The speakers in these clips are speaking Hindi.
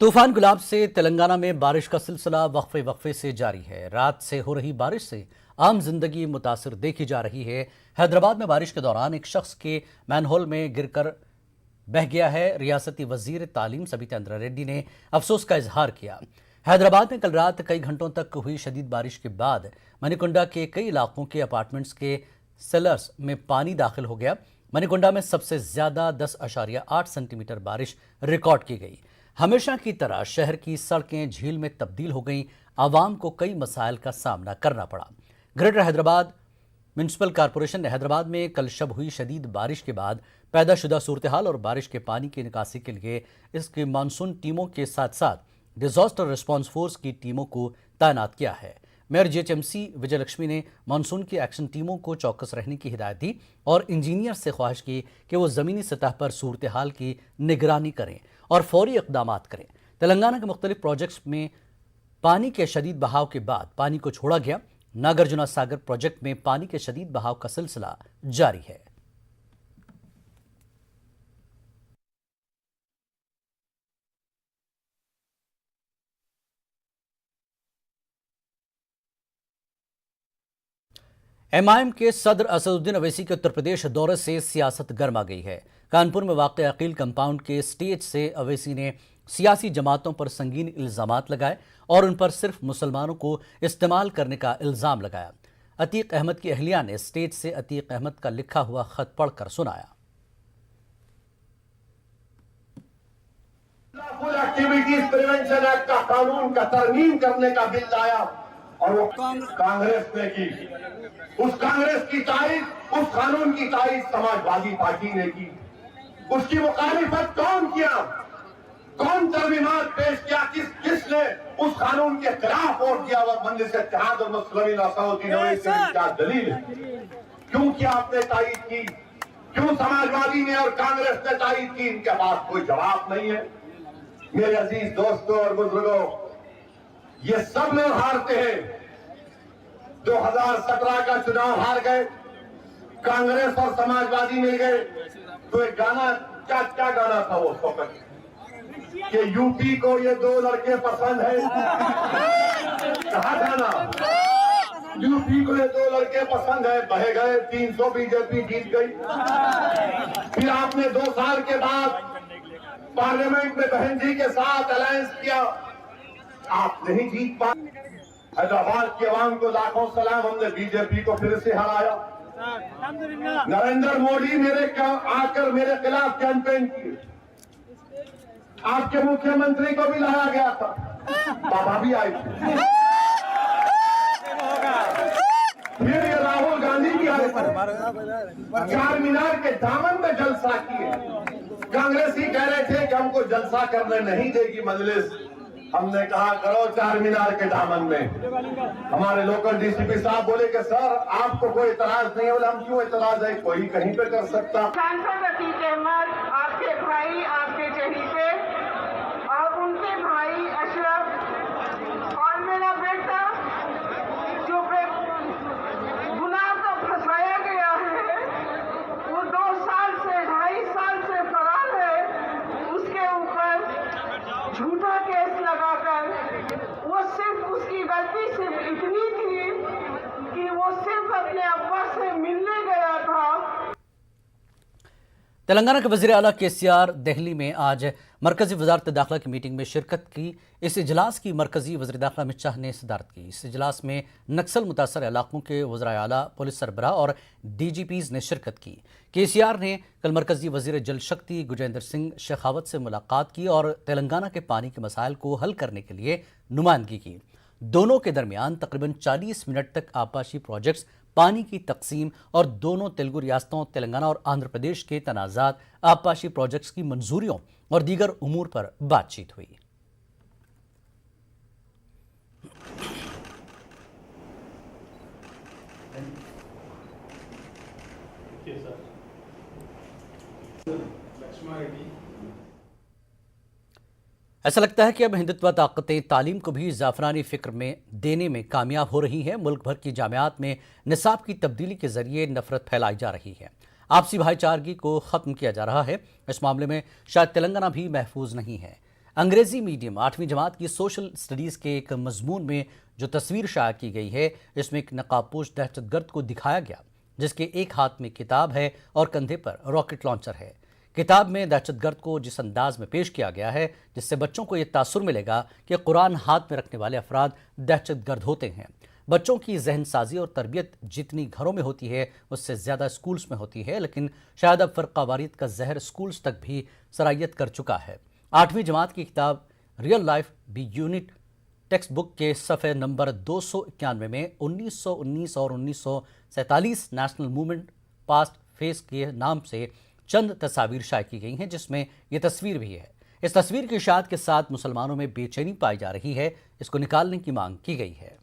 तूफान गुलाब से तेलंगाना में बारिश का सिलसिला वक्फे वक्फे से जारी है। रात से हो रही बारिश से आम जिंदगी मुतासिर देखी जा रही है। हैदराबाद में बारिश के दौरान एक शख्स के मैनहोल में गिरकर बह गया है। रियासती वजीर तालीम सबिता इंद्रा रेड्डी ने अफसोस का इजहार किया। हैदराबाद में कल रात कई घंटों तक हुई शदीद बारिश के बाद मणिकुंडा के कई इलाकों के अपार्टमेंट्स के सेलर्स में पानी दाखिल हो गया। मणिकुंडा में सबसे ज्यादा 10.8 सेंटीमीटर बारिश रिकॉर्ड की गई। हमेशा की तरह शहर की सड़कें झील में तब्दील हो गईं। आवाम को कई मसाइल का सामना करना पड़ा। ग्रेटर हैदराबाद म्यूनिसिपल कॉरपोरेशन ने हैदराबाद में कल शब हुई शदीद बारिश के बाद पैदाशुदा सूरत हाल और बारिश के पानी की निकासी के लिए इसकी मानसून टीमों के साथ साथ डिजास्टर रिस्पांस फोर्स की टीमों को तैनात किया है। मेयर जीएचएमसी विजयलक्ष्मी ने मानसून की एक्शन टीमों को चौकस रहने की हिदायत दी और इंजीनियर से ख्वाहिश की कि वो ज़मीनी सतह पर सूरत हाल की निगरानी करें और फौरी इक़दाम करें। तेलंगाना के मुख्तलिफ प्रोजेक्ट्स में पानी के शदीद बहाव के बाद पानी को छोड़ा गया। नागार्जुन सागर प्रोजेक्ट में पानी के शदीद बहाव का सिलसिला जारी है। एमआईएम के सदर असदुद्दीन अवैसी के उत्तर प्रदेश दौरे से सियासत गर्मा गई है। कानपुर में वाक़ अकील कंपाउंड के स्टेज से अवैसी ने सियासी जमातों पर संगीन इल्जामात लगाए और उन पर सिर्फ मुसलमानों को इस्तेमाल करने का इल्ज़ाम लगाया। अतीक अहमद की अहलिया ने स्टेज से अतीक अहमद का लिखा हुआ खत पढ़कर सुनाया। एक्टिविटीज प्रिवेंशन एक्ट का कानून का तरमीम करने का बिल लाया और वो कांग्रेस ने की। उस कांग्रेस की तारीफ, उस कानून की तारीफ समाजवादी पार्टी ने की। उसकी मुखालिफत कौन किया, कौन तरमीमात पेश किया, किसने उस कानून के खिलाफ वोट दिया? वह मजलिस इत्तेहाद और मुस्लिमीन असदुद्दीन अवैसी की क्या दलील है? क्यों किया आपने तारीफ की? क्यों समाजवादी ने और कांग्रेस ने तारीफ की? इनके पास कोई जवाब नहीं है। मेरे अजीज दोस्तों और बुजुर्गों, ये सब लोग हारते हैं। 2017 का चुनाव हार गए, कांग्रेस और समाजवादी मिल गए। तो एक गाना, क्या गाना था वो वक्त कि यूपी को ये दो लड़के पसंद है। कहा गाना, यूपी को ये दो लड़के पसंद है। बह गए 300, बीजेपी जीत गई। फिर आपने 2 साल के बाद पार्लियामेंट में बहन जी के साथ अलायंस किया, आप नहीं जीत पाए। हैदराबाद के अवाम को लाखों सलाम, हमने बीजेपी को फिर से हराया। नरेंद्र मोदी आकर मेरे खिलाफ कैंपेन किए। आपके मुख्यमंत्री को भी लाया गया था, बाबा भी आए थे। फिर ये राहुल गांधी भी आए थे, चार मीनार के दामन में जलसा किए। कांग्रेस ही कह रहे थे कि हमको जलसा करने नहीं देगी मजलिस। हमने कहा करो चार मीनार के दामन में। हमारे लोकल डीसीपी साहब बोले कि सर आपको कोई इतराज नहीं है। बोले हम क्यों इतराज है, कोई कहीं पे कर सकता। सांसद अतीक अहमद, आपके भाई, आपके चहेते और उनके भाई अशरफ और मेरा बेटा जो गुनाह का फंसाया गया है, वो 2 साल से 2.5 साल से फरार है। उसके ऊपर झूठा केस लगाकर वो सिर्फ उसकी गलती सिर्फ इतनी थी कि वो सिर्फ अपने अब्बा से मिलने गया था। तेलंगाना के वज़ीर आला केसीआर दिल्ली में आज मरकजी वजारत दाखिला की मीटिंग में शिरकत की। इस इजलास की मरकजी वज़ीर दाखिला अमित शाह ने सदारत की। इस इजलास में नक्सल मुतासर इलाकों के वज़राए आला, पुलिस सरबराह और डीजीपीज़ ने शिरकत की। केसीआर ने कल मरकजी वज़ीर जल शक्ति गजेंद्र सिंह शेखावत से मुलाकात की और तेलंगाना के पानी के मसाइल को हल करने के लिए नुमाइंदगी की। दोनों के दरमियान तकरीबन 40 मिनट तक आपाशी प्रोजेक्ट्स, पानी की तकसीम और दोनों तेलुगु रियासतों तेलंगाना और आंध्र प्रदेश के तनाज़ात, आपाशी प्रोजेक्ट्स की मंजूरियों और दीगर उमूर पर बातचीत हुई। ऐसा लगता है कि अब हिंदुत्व ताकतें तालीम को भी जाफरानी फिक्र में देने में कामयाब हो रही हैं। मुल्क भर की जामियात में निसाब की तब्दीली के जरिए नफरत फैलाई जा रही है। आपसी भाईचारगी को ख़त्म किया जा रहा है। इस मामले में शायद तेलंगाना भी महफूज नहीं है। अंग्रेजी मीडियम 8वीं जमात की सोशल स्टडीज़ के एक मजमून में जो तस्वीर शाया की गई है, इसमें एक नकाबपोश दहशतगर्द को दिखाया गया जिसके एक हाथ में किताब है और कंधे पर रॉकेट लॉन्चर है। किताब में दहशतगर्द को जिस अंदाज में पेश किया गया है, जिससे बच्चों को यह तासुर मिलेगा कि कुरान हाथ में रखने वाले अफराद दहशतगर्द होते हैं। बच्चों की जहन साजी और तरबियत जितनी घरों में होती है उससे ज़्यादा स्कूल्स में होती है, लेकिन शायद अब फ़िरक़ावारियत का जहर स्कूल्स तक भी सरायत कर चुका है। 8वीं जमात की किताब real life B unit text book के सफ़े नंबर 291 में 1919 और 1947 नेशनल मूवमेंट पास्ट फेस के नाम से चंद तस्वीर शाये की गई हैं, जिसमें यह तस्वीर भी है। इस तस्वीर की इशाअत के साथ मुसलमानों में बेचैनी पाई जा रही है, इसको निकालने की मांग की गई है।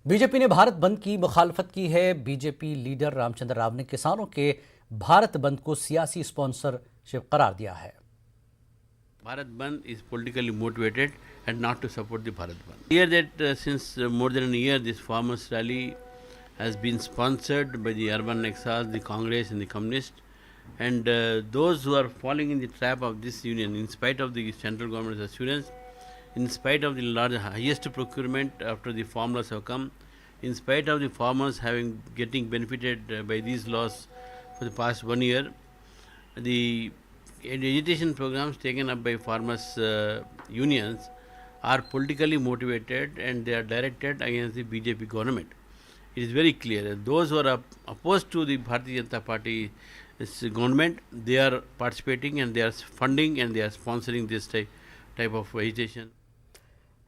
बीजेपी ने भारत बंद की मुखालफत की है। बीजेपी लीडर रामचंद्र राव ने किसानों के भारत बंद को सियासी स्पॉन्सरशिप करार दिया है। Bharat Bandh is politically motivated and not to support the Bharat Bandh. Here that since more than a year this farmers rally has been sponsored by the urban exiles, the Congress and the Communists, and those who are falling in the trap of this union in spite of the central government's assurance, in spite of the highest procurement after the formulas have come, in spite of the farmers getting benefited by these laws for the past 1 year, the agitation programs taken up by farmers unions are politically motivated and they are directed against the BJP government. It is very clear that those who are opposed to the Bharatiya Janata Party government, they are participating and they are funding and they are sponsoring this type of agitation.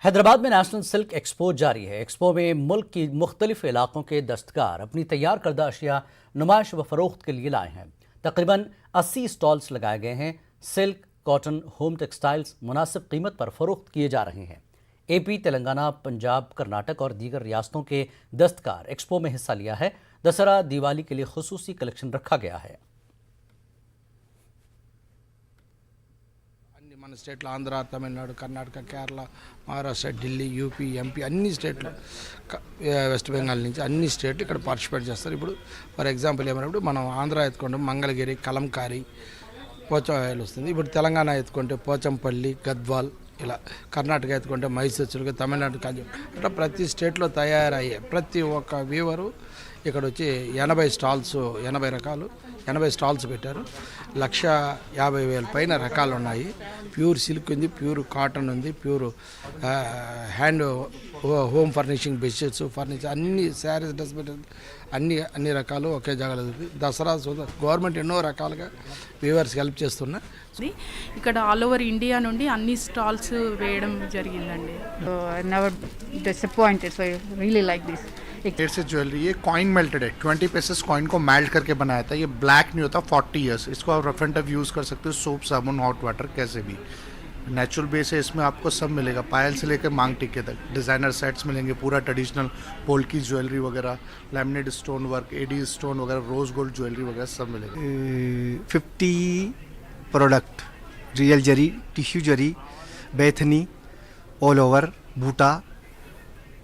Hyderabad में नेशनल सिल्क एक्सपो जारी है। एक्सपो में मुल्क की मुख्तलिफ इलाकों के दस्तकार अपनी तैयार करदा अशिया नुमाइश व फरोख्त के लिए लाए हैं। तकरीबन 80 स्टॉल्स लगाए गए हैं। सिल्क, कॉटन, होम टेक्सटाइल्स मुनासिब कीमत पर फरोख्त किए जा रहे हैं। एपी, तेलंगाना, पंजाब, कर्नाटक और दीगर रियासतों के दस्तकार एक्सपो में हिस्सा लिया है। दशहरा, दिवाली के लिए खुसूसी कलेक्शन रखा गया है। మన స్టేట్లో ఆంధ్ర, తమిళనాడు, కర్ణాటక, కేరళ, మహారాష్ట్ర, ఢిల్లీ, యూపీ, ఎంపీ అన్ని స్టేట్లు, వెస్ట్ బెంగాల్ నుంచి అన్ని స్టేట్లు ఇక్కడ పార్టిసిపేట్ చేస్తారు. ఇప్పుడు ఫర్ ఎగ్జాంపుల్ ఏమైనప్పుడు మనం ఆంధ్ర ఎత్తుకుంటే మంగళగిరి, కలంకారీ, పోచంపల్లి వస్తుంది. ఇప్పుడు తెలంగాణ ఎత్తుకుంటే పోచంపల్లి, గద్వాల్, ఇలా కర్ణాటక ఎత్తుకుంటే మైసూరు, తమిళనాడు కాజు, అట్లా ప్రతి స్టేట్లో తయారయ్యే ప్రతి ఒక్క వీవరు ఇక్కడ వచ్చి 80 స్టాల్స్, 80 రకాలు 80 స్టాల్స్ పెట్టారు. 1,50,000 పైన రకాలు ఉన్నాయి. ప్యూర్ సిల్క్ ఉంది, ప్యూర్ కాటన్ ఉంది, pure hand home furnishing, bedsheets, furniture, అన్ని శారీస్, డ్రెస్ అన్ని రకాలు ఒకే జాగాలో. దసరా గవర్నమెంట్ ఎన్నో రకాలుగా వీవర్స్కి హెల్ప్ చేస్తున్నా. ఇక్కడ ఆల్ ఓవర్ ఇండియా నుండి అన్ని స్టాల్స్ వేయడం జరిగిందండి. never disappointed, so I really like this. ढेर से ज्वेलरी, ये कॉइन मेल्टेड है, 20 पैसेस कॉइन को मेल्ट करके बनाया था। ये ब्लैक नहीं होता 40 ईयर्स। इसको आप रफ एंड टफ यूज़ कर सकते हो, सोप, साबुन, हॉट वाटर, कैसे भी। नेचुरल बेस है, इसमें आपको सब मिलेगा, पायल से लेकर मांग टिक्के तक। डिज़ाइनर सेट्स मिलेंगे, पूरा ट्रेडिशनल पोल्की ज्वेलरी वगैरह, laminate stone work, AD stone वगैरह, रोज गोल्ड ज्वेलरी वगैरह सब मिलेगा। 50 product, real zari, tissue zari, बैथनी, ऑल ओवर, बूटा,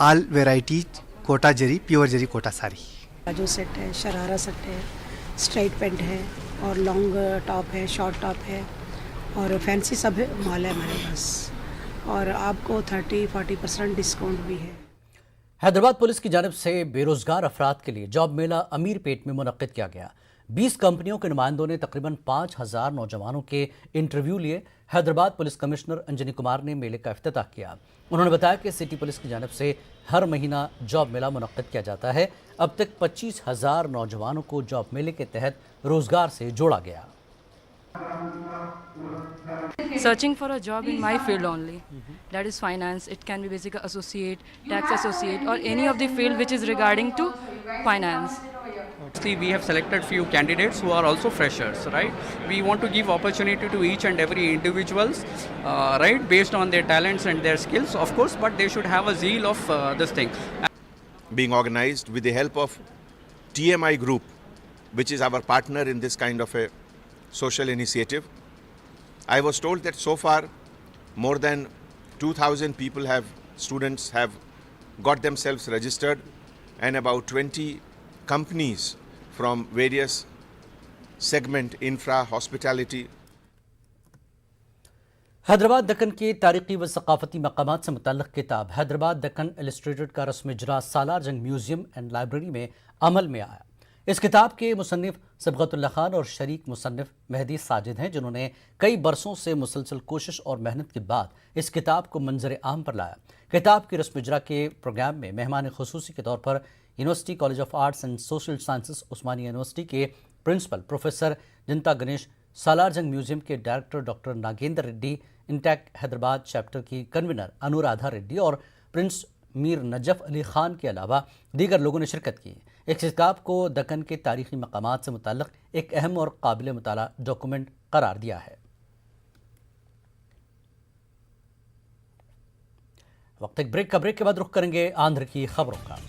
all varieties, kota zari, pure zari kota sari. बाजू सेट है, शरारा सेट है, स्ट्राइट पैंट है और लॉन्ग टॉप है, शॉर्ट टॉप है और फैंसी सब माल है हमारे पास। और आपको 30-40% डिस्काउंट भी है। हैदराबाद पुलिस की जानिब से बेरोजगार अफराद के लिए जॉब मेला अमीरपेट में मुनक्किद किया गया। 20 कंपनियों के नुमाइंदों ने तकरीबन 5,000 नौजवानों के इंटरव्यू लिए। हैदराबाद पुलिस कमिश्नर अंजनी कुमार ने मेले का इफ्तिताह किया। उन्होंने बताया कि सिटी पुलिस की जानिब से हर महीना जॉब मेला मुनक्किद किया जाता है। अब तक 25,000 नौजवानों को जॉब मेले के तहत रोजगार से जोड़ा गया। Searching for a job in my field only, that is finance. It can be basically associate, tax associate, or any of the field which is regarding to finance. We have selected few candidates who are also freshers, right? We want to give opportunity to each and every individuals, right, based on their talents and their skills, of course, but they should have a zeal of this thing. Being organized with the help of TMI Group, which is our partner in this kind of a social initiative. I was told that so far more than 2,000 students have got themselves registered, and about 20 companies from various segment, infra, hospitality. Hyderabad Deccan के तारीखी व सकाफती मकामात से मुतल्लिक़ किताब हैदराबाद दक्कन इलस्ट्रेटेड का रस्म इजरा सालार जंग म्यूजियम एंड लाइब्रेरी में अमल में आया। इस किताब के मुसन्निफ सबगतुल्लाह खान और शरीक मुसन्निफ मेहदी साजिद हैं, जिन्होंने कई बरसों से मुसलसल कोशिश और मेहनत के बाद इस किताब को मंजर आम पर लाया। किताब की रस्म इजरा के प्रोग्राम में मेहमान खुसूसी के तौर पर university college of arts and social sciences Osmania university के प्रिंसिपल प्रोफेसर जिंता गणेश, सालार जंग म्यूजियम के director doctor Nagendra Reddy, intact Hyderabad chapter की कन्वीनर अनुराधा रेड्डी और प्रिंस मीर नजफ अली खान के अलावा दीगर लोगों ने शिरकत की। इस किताब को दक्कन के तारीखी मकामात से मुताल्लिक़ एक अहम और काबिल मुताला डॉक्यूमेंट करार दिया है। वक्त एक ब्रेक के बाद रुख करेंगे आंध्र की खबरों का।